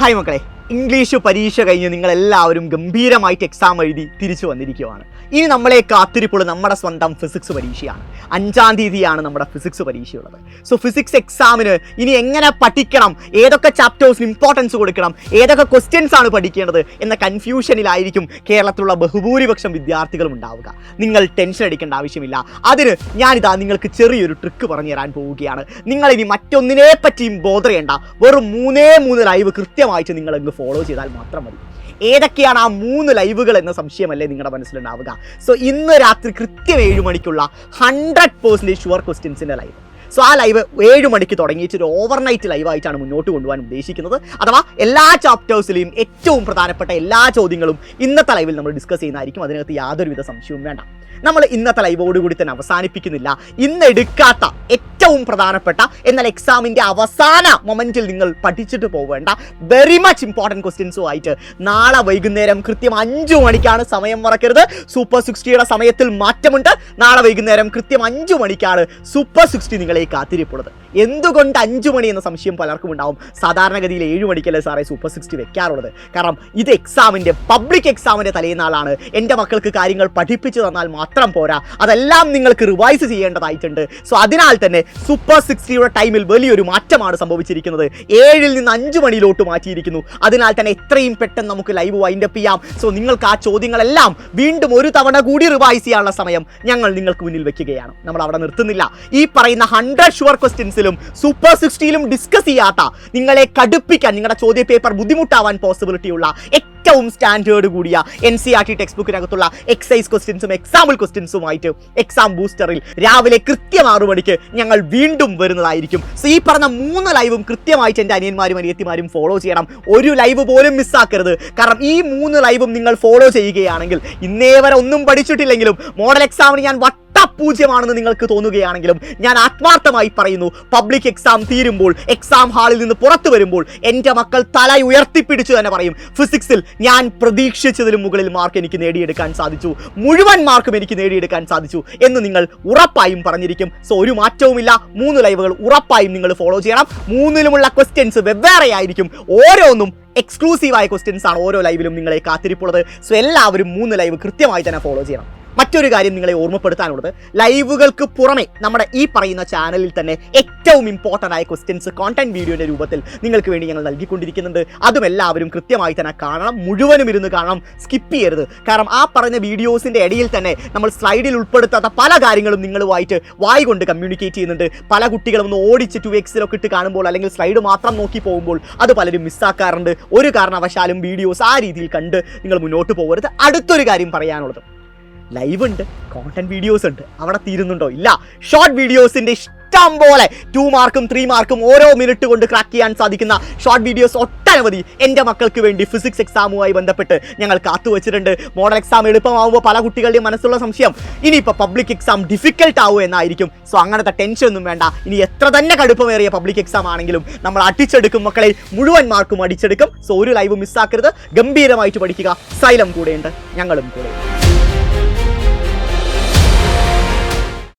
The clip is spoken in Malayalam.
ഹായ് മക്കളെ, ഇംഗ്ലീഷ് പരീക്ഷ കഴിഞ്ഞ് നിങ്ങളെല്ലാവരും ഗംഭീരമായിട്ട് എക്സാം എഴുതി തിരിച്ചു വന്നിരിക്കുകയാണ്. ഇനി നമ്മളെ കാത്തിരിപ്പുള്ള നമ്മുടെ സ്വന്തം ഫിസിക്സ് പരീക്ഷയാണ്. 5-ാം തീയതിയാണ് നമ്മുടെ ഫിസിക്സ് പരീക്ഷയുള്ളത്. സോ ഫിസിക്സ് എക്സാമിന് ഇനി എങ്ങനെ പഠിക്കണം, ഏതൊക്കെ ചാപ്റ്റേഴ്സിന് ഇമ്പോർട്ടൻസ് കൊടുക്കണം, ഏതൊക്കെ ക്വസ്റ്റ്യൻസ് ആണ് പഠിക്കേണ്ടത് എന്ന കൺഫ്യൂഷനിലായിരിക്കും കേരളത്തിലുള്ള ബഹുഭൂരിപക്ഷം വിദ്യാർത്ഥികളും ഉണ്ടാവുക. നിങ്ങൾ ടെൻഷൻ അടിക്കേണ്ട ആവശ്യമില്ല. അതിന് ഞാനിതാ നിങ്ങൾക്ക് ചെറിയൊരു ട്രിക്ക് പറഞ്ഞു തരാൻ പോവുകയാണ്. നിങ്ങളിനി മറ്റൊന്നിനെ പറ്റിയും ബോധർ ചെയ്യേണ്ട. വെറും 3 ലൈവ് കൃത്യമായിട്ട് നിങ്ങൾ ഫോളോ ചെയ്താൽ മാത്രം മതി. ഏതൊക്കെയാണ് ആ 3 ലൈവുകൾ എന്ന സംശയമല്ലേ നിങ്ങളുടെ മനസ്സിലുണ്ടാവുക. സോ ഇന്ന് രാത്രി കൃത്യം 7 മണിക്കുള്ള 100% ഷുവർ ക്വസ്റ്റ്യൻസിൻ്റെ ലൈവ്. സോ ആ ലൈവ് 7 മണിക്ക് തുടങ്ങിയിട്ട് ഒരു ഓവർനൈറ്റ് ലൈവായിട്ടാണ് മുന്നോട്ട് കൊണ്ടുപോകാൻ ഉദ്ദേശിക്കുന്നത്. അഥവാ എല്ലാ ചാപ്റ്റേഴ്സിലെയും ഏറ്റവും പ്രധാനപ്പെട്ട എല്ലാ ചോദ്യങ്ങളും ഇന്നത്തെ ലൈവിൽ നമ്മൾ ഡിസ്കസ് ചെയ്യുന്നതായിരിക്കും. അതിനകത്ത് യാതൊരുവിധ സംശയവും വേണ്ട. നമ്മൾ ഇന്നത്തെ ലൈവോടുകൂടി തന്നെ അവസാനിപ്പിക്കുന്നില്ല. ഇന്ന് എടുക്കാത്ത ഏറ്റവും പ്രധാനപ്പെട്ട എന്നാൽ എക്സാമിൻ്റെ അവസാന മൊമെൻറ്റിൽ നിങ്ങൾ പഠിച്ചിട്ട് പോവേണ്ട വെരി മച്ച് ഇമ്പോർട്ടൻറ്റ് ക്വസ്റ്റ്യൻസുമായിട്ട് നാളെ വൈകുന്നേരം കൃത്യം 5 മണിക്കാണ്. സമയം മറക്കരുത്. സൂപ്പർ 60യുടെ സമയത്തിൽ മാറ്റമുണ്ട്. നാളെ വൈകുന്നേരം കൃത്യം 5 മണിക്കാണ് സൂപ്പർ 60 നിങ്ങളെ കാത്തിരിപ്പുള്ളത്. എന്തുകൊണ്ട് 5 മണി എന്ന സംശയം പലർക്കും ഉണ്ടാവും. സാധാരണഗതിയിൽ 7 മണിക്കല്ലേ സാറേ സൂപ്പർ 60 വെക്കാറുള്ളത്. കാരണം ഇത് എക്സാമിൻ്റെ പബ്ലിക് എക്സാമിൻ്റെ തലേന്നാളാണ്. എൻ്റെ മക്കൾക്ക് കാര്യങ്ങൾ പഠിപ്പിച്ചു തന്നാൽ മാത്രം പോരാ, അതെല്ലാം നിങ്ങൾക്ക് റിവൈസ് ചെയ്യേണ്ടതായിട്ടുണ്ട്. സോ അതിനാൽ തന്നെ സൂപ്പർ 60യുടെ ടൈമിൽ വലിയൊരു മാറ്റമാണ് സംഭവിച്ചിരിക്കുന്നത്. 7-ൽ നിന്ന് 5 മണിയിലോട്ട് മാറ്റിയിരിക്കുന്നു. അതിനാൽ തന്നെ എത്രയും പെട്ടെന്ന് നമുക്ക് ലൈവ് വൈൻഡപ്പ് ചെയ്യാം. സോ നിങ്ങൾക്ക് ആ ചോദ്യങ്ങളെല്ലാം വീണ്ടും ഒരു തവണ കൂടി റിവൈസ് ചെയ്യാനുള്ള സമയം ഞങ്ങൾ നിങ്ങൾക്ക് മുന്നിൽ വെക്കുകയാണ്. നമ്മൾ അവിടെ നിർത്തുന്നില്ല. ഈ പറയുന്ന 100 ഷുവർ ക്വസ്റ്റ്യൻസിലും സൂപ്പർ 60യിലും ഡിസ്കസ് ചെയ്യാത്ത, നിങ്ങളെ കടുപ്പിക്കാൻ, നിങ്ങളുടെ ചോദ്യ പേപ്പർ ബുദ്ധിമുട്ടാവാൻ പോസിബിലിറ്റിയുള്ള ഏറ്റവും സ്റ്റാൻഡേർഡ് കൂടിയ NCERT ടെക്സ്റ്റ് ബുക്കിനകത്തുള്ള എക്സൈസ് ക്വസ്റ്റ്യൻസും എക്സാമ്പിൾ ക്വസ്റ്റ്യൻസുമായിട്ട് എക്സാം ബൂസ്റ്ററിൽ രാവിലെ കൃത്യം 6 മണിക്ക് ഞങ്ങൾ വീണ്ടും വരുന്നതായിരിക്കും. സോ ഈ പറഞ്ഞ 3 ലൈവും കൃത്യമായിട്ട് എൻ്റെ അനിയന്മാരും അനിയത്തിമാരും ഫോളോ ചെയ്യണം. ഒരു ലൈവ് പോലും മിസ്സാക്കരുത്. കാരണം ഈ 3 ലൈവും നിങ്ങൾ ഫോളോ ചെയ്യുകയാണെങ്കിൽ, ഇന്നേ വരെ ഒന്നും പഠിച്ചിട്ടില്ലെങ്കിലും മോഡൽ എക്സാമിന് ഞാൻ പൂജ്യമാണെന്ന് നിങ്ങൾക്ക് തോന്നുകയാണെങ്കിലും, ഞാൻ ആത്മാർത്ഥമായി പറയുന്നു, പബ്ലിക് എക്സാം തീരുമ്പോൾ, എക്സാം ഹാളിൽ നിന്ന് പുറത്തു വരുമ്പോൾ എൻ്റെ മക്കൾ തല ഉയർത്തിപ്പിടിച്ചു തന്നെ പറയും, ഫിസിക്സിൽ ഞാൻ പ്രതീക്ഷിച്ചതിലും മുകളിൽ മാർക്ക് എനിക്ക് നേടിയെടുക്കാൻ സാധിച്ചു, മുഴുവൻ മാർക്കും എനിക്ക് നേടിയെടുക്കാൻ സാധിച്ചു എന്ന് നിങ്ങൾ ഉറപ്പായും പറഞ്ഞിരിക്കും. സോ ഒരു മാറ്റവുമില്ല. 3 ലൈവുകൾ ഉറപ്പായും നിങ്ങൾ ഫോളോ ചെയ്യണം. 3-ലുമുള്ള ക്വസ്റ്റ്യൻസ് വെവ്വേറെ ആയിരിക്കും. ഓരോന്നും എക്സ്ക്ലൂസീവായ ക്വസ്റ്റ്യൻസ് ആണ് ഓരോ ലൈവിലും നിങ്ങളെ കാത്തിരിപ്പുള്ളത്. സോ എല്ലാവരും 3 ലൈവ് കൃത്യമായി തന്നെ ഫോളോ ചെയ്യണം. മറ്റൊരു കാര്യം നിങ്ങളെ ഓർമ്മപ്പെടുത്താനുള്ളത്, ലൈവുകൾക്ക് പുറമെ നമ്മുടെ ഈ പറയുന്ന ചാനലിൽ തന്നെ ഏറ്റവും ഇമ്പോർട്ടൻ്റ് ആയ ക്വസ്റ്റ്യൻസ് കോണ്ടന്റ് വീഡിയോയുടെ രൂപത്തിൽ നിങ്ങൾക്ക് വേണ്ടി ഞങ്ങൾ നൽകിക്കൊണ്ടിരിക്കുന്നുണ്ട്. അതും എല്ലാവരും കൃത്യമായി തന്നെ കാണണം. മുഴുവനും ഇരുന്ന് കാണണം, സ്കിപ്പ് ചെയ്യരുത്. കാരണം ആ പറഞ്ഞ വീഡിയോസിൻ്റെ ഇടയിൽ തന്നെ നമ്മൾ സ്ലൈഡിൽ ഉൾപ്പെടുത്താത്ത പല കാര്യങ്ങളും നിങ്ങളുമായിട്ട് വായി കൊണ്ട് കമ്മ്യൂണിക്കേറ്റ് ചെയ്യുന്നുണ്ട്. പല കുട്ടികളും ഒന്ന് ഓടിച്ച് 2x ഇട്ട് കാണുമ്പോൾ അല്ലെങ്കിൽ സ്ലൈഡ് മാത്രം നോക്കി പോകുമ്പോൾ അത് പലരും മിസ്സാക്കാറുണ്ട്. ഒരു കാരണവശാലും വീഡിയോസ് ആ രീതിയിൽ കണ്ട് നിങ്ങൾ മുന്നോട്ട് പോകരുത്. അടുത്തൊരു കാര്യം പറയാനുള്ളത്, ലൈവ് ഉണ്ട്, കോണ്ടന്റ് വീഡിയോസ് ഉണ്ട്, അവിടെ തീരുന്നുണ്ടോ? ഇല്ല. ഷോർട്ട് വീഡിയോസിൻ്റെ ഇഷ്ടം പോലെ 2 മാർക്കും 3 മാർക്കും ഓരോ മിനിറ്റ് കൊണ്ട് ക്രാക്ക് ചെയ്യാൻ സാധിക്കുന്ന ഷോർട്ട് വീഡിയോസ് ഒട്ടനവധി എൻ്റെ മക്കൾക്ക് വേണ്ടി ഫിസിക്സ് എക്സാമുമായി ബന്ധപ്പെട്ട് ഞങ്ങൾ കാത്തുവച്ചിട്ടുണ്ട്. മോഡൽ എക്സാം എളുപ്പമാവുമ്പോൾ പല കുട്ടികളുടെയും മനസ്സുള്ള സംശയം, ഇനിയിപ്പോൾ പബ്ലിക് എക്സാം ഡിഫിക്കൽട്ട് ആവുമോ എന്നായിരിക്കും. സോ അങ്ങനത്തെ ടെൻഷൻ ഒന്നും വേണ്ട. ഇനി എത്ര തന്നെ കടുപ്പമേറിയ പബ്ലിക് എക്സാം ആണെങ്കിലും നമ്മൾ അടിച്ചെടുക്കും മക്കളെ, മുഴുവൻ മാർക്കും അടിച്ചെടുക്കും. സോ ഒരു ലൈവ് മിസ്സാക്കരുത്. ഗംഭീരമായിട്ട് പഠിക്കുക. സൈലം കൂടെയുണ്ട്, ഞങ്ങളും കൂടെയുണ്ട്.